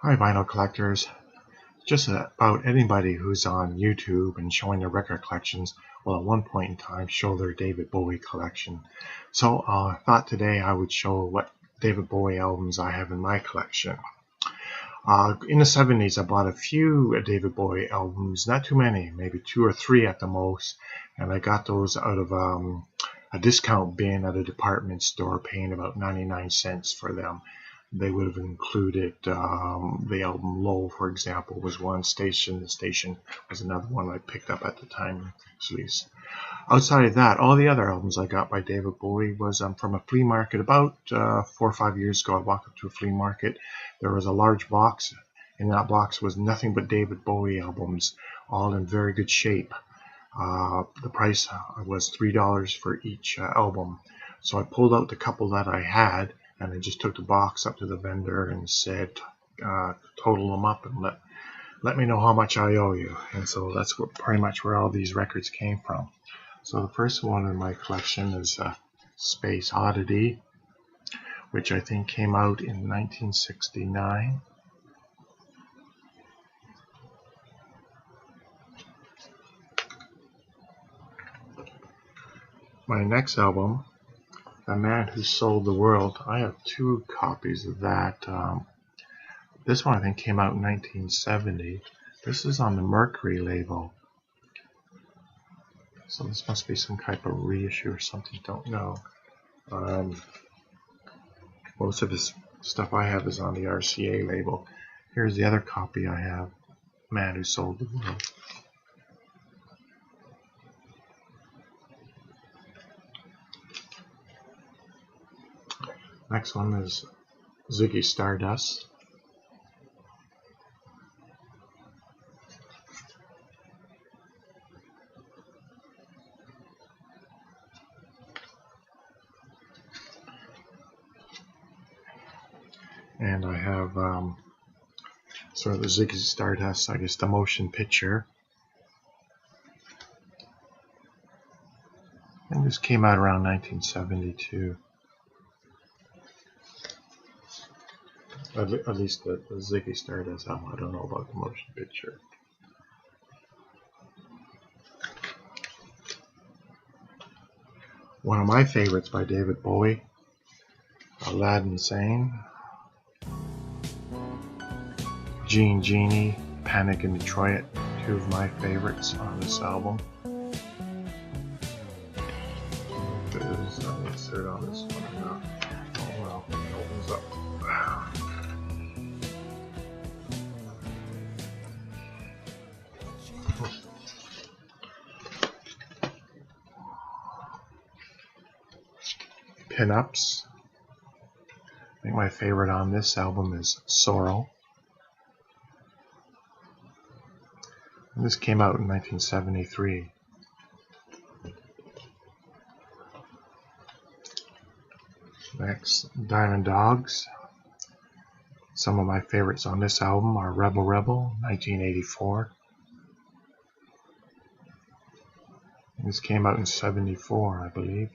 Hi vinyl collectors. Just about anybody who's on YouTube and showing their record collections will at one point in time show their David Bowie collection. So I thought today I would show what David Bowie albums I have in my collection. In the 70s I bought a few David Bowie albums, not too many, maybe 2 or 3 at the most, and I got those out of a discount bin at a department store, paying about 99 cents for them. They would have included the album Low, for example, was one. Station, the Station was another one I picked up at the time release. Outside of that, all the other albums I got by David Bowie was from a flea market. About 4 or 5 years ago, I walked up to a flea market. There was a large box. In that box was nothing but David Bowie albums, all in very good shape. The price was $3 for each album. So I pulled out the couple that I had, and I just took the box up to the vendor and said, total them up and let me know how much I owe you. And so that's pretty much where all these records came from. So the first one in my collection is Space Oddity, which I think came out in 1969. My next album, The Man Who Sold the World, I have 2 copies of that. This one I think came out in 1970. This is on the Mercury label. So this must be some type of reissue or something, don't know. Most of this stuff I have is on the RCA label. Here's the other copy I have, Man Who Sold the World. Next one is Ziggy Stardust. And I have sort of the Ziggy Stardust, I guess, the motion picture. And this came out around 1972. At least the Ziggy Stardust album. I don't know about the motion picture. One of my favorites by David Bowie, Aladdin Sane, Gene Genie, Panic in Detroit, 2 of my favorites on this album. There's an insert on this one or not. Oh well, it opens up. Pinups. I think my favorite on this album is Sorrow. And this came out in 1973. Next, Diamond Dogs. Some of my favorites on this album are Rebel Rebel, 1984. This came out in 74, I believe.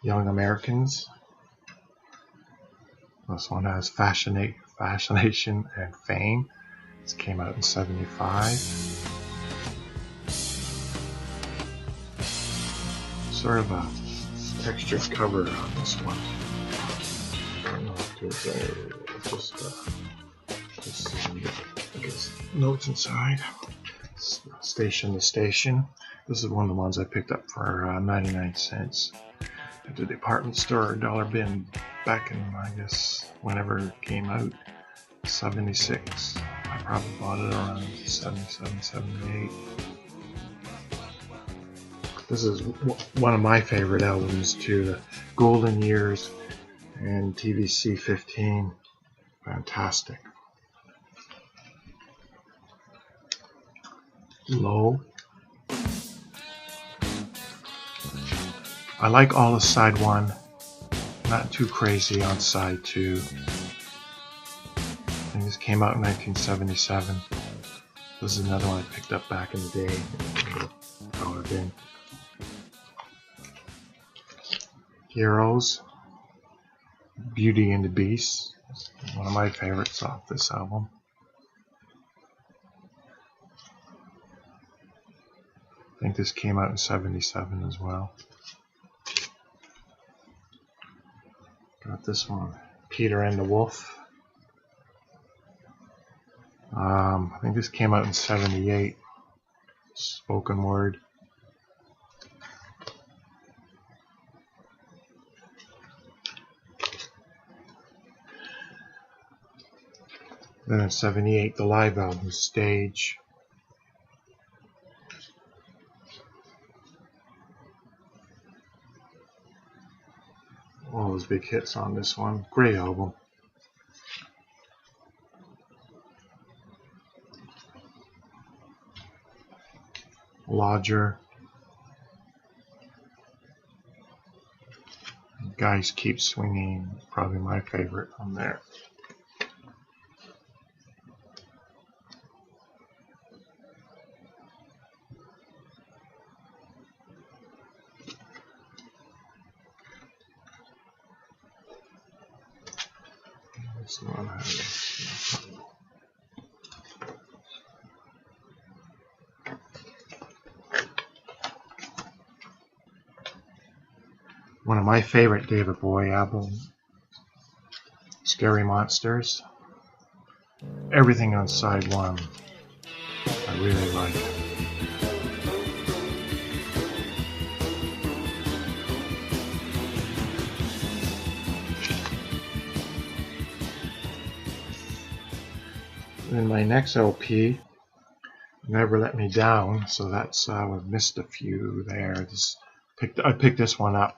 Young Americans. This one has Fascination and Fame. This came out in 75. Sort of a textured cover on this one. I don't know if there's just I guess notes inside. Station to Station. This is one of the ones I picked up for 99 cents at the department store, dollar bin, back in, I guess, whenever it came out, 76. I probably bought it around 77, 78. This is one of my favorite albums too, the Golden Years and TVC 15. Fantastic. Low. I like all of side 1, not too crazy on side 2. And this came out in 1977. This is another one I picked up back in the day. Dollar bin. Heroes, Beauty and the Beast. One of my favorites off this album. I think this came out in '77 as well. Got this one, Peter and the Wolf. I think this came out in '78. Spoken word. Then in '78, the live album, Stage. All those big hits on this one. Great album. Lodger. Guys Keep Swinging. Probably my favorite on there. This one has one of my favorite David Bowie albums, Scary Monsters. Everything on side one I really like. Then my next LP, Never Let Me Down. So that's we've missed a few there. I picked this one up,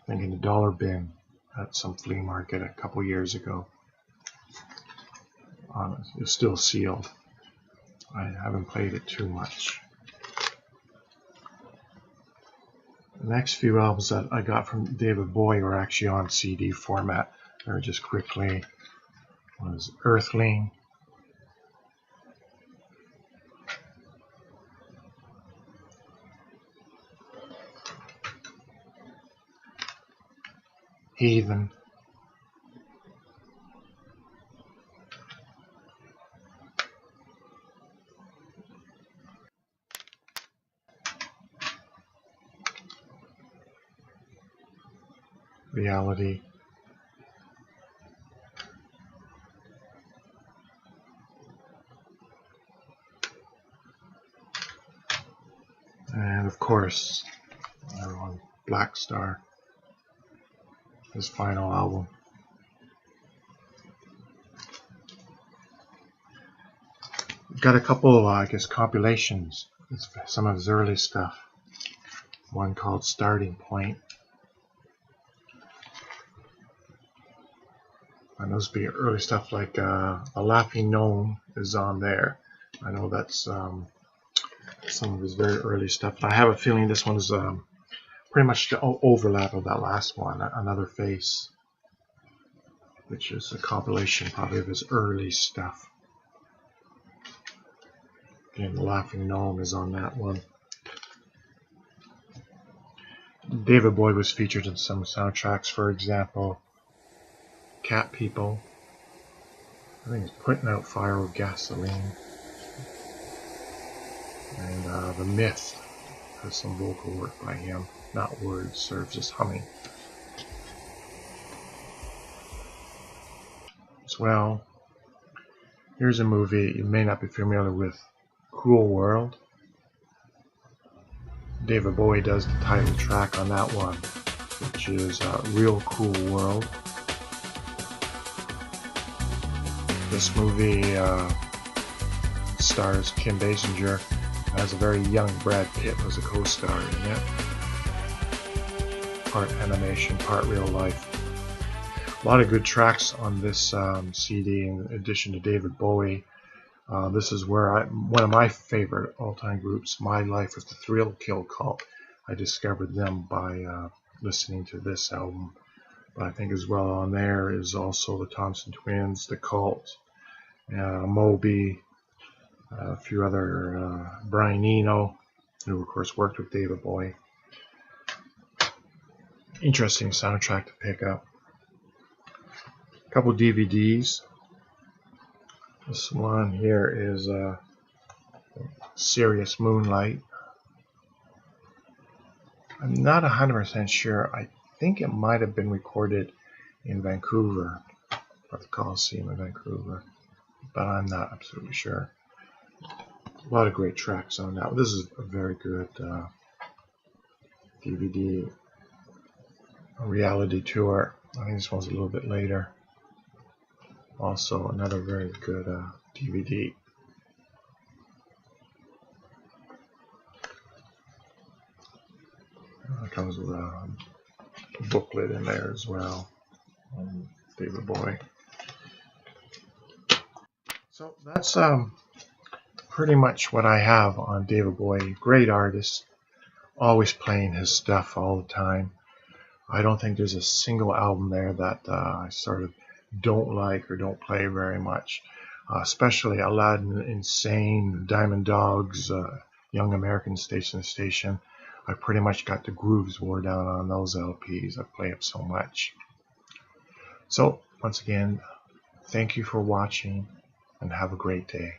I think in the dollar bin at some flea market a couple years ago. It's still sealed. I haven't played it too much. The next few albums that I got from David Bowie were actually on CD format. Or just quickly was Earthling. Heathen. Reality. And of course, everyone, Black Star, his final album. Got a couple, I guess, compilations. It's some of his early stuff. One called Starting Point. And those be early stuff like A Laughing Gnome is on there. I know that's some of his very early stuff. But I have a feeling this one is pretty much the overlap of that last one, Another Face, which is a compilation probably of his early stuff. And The Laughing Gnome is on that one. David Bowie was featured in some soundtracks, for example, Cat People. I think he's Putting Out Fire with Gasoline. And The Myth has some vocal work by him. Not words, serves as humming. As well, here's a movie you may not be familiar with, Cool World. David Bowie does the title track on that one, which is Real Cool World. This movie stars Kim Basinger and has a very young Brad Pitt as a co-star in it. Part animation, part real life. A lot of good tracks on this CD in addition to David Bowie. This is where one of my favorite all-time groups, My Life with the Thrill Kill Cult. I discovered them by listening to this album. But I think as well on there is also the Thompson Twins, The Cult, Moby, A few other, Brian Eno, who of course worked with David Bowie. Interesting soundtrack to pick up. A couple DVDs. This one here is Serious Moonlight. I'm not 100% sure. I think it might have been recorded in Vancouver, at the Coliseum in Vancouver, but I'm not absolutely sure. A lot of great tracks on that. This is a very good DVD. A reality tour. I think this one's a little bit later. Also another very good DVD. It comes with a booklet in there as well on David Bowie. So that's pretty much what I have on David Bowie. Great artist, always playing his stuff all the time. I don't think there's a single album there that I sort of don't like or don't play very much. Especially Aladdin, Insane, Diamond Dogs, Young American, Station to Station. I pretty much got the grooves wore down on those LPs. I play it so much. So once again, thank you for watching and have a great day.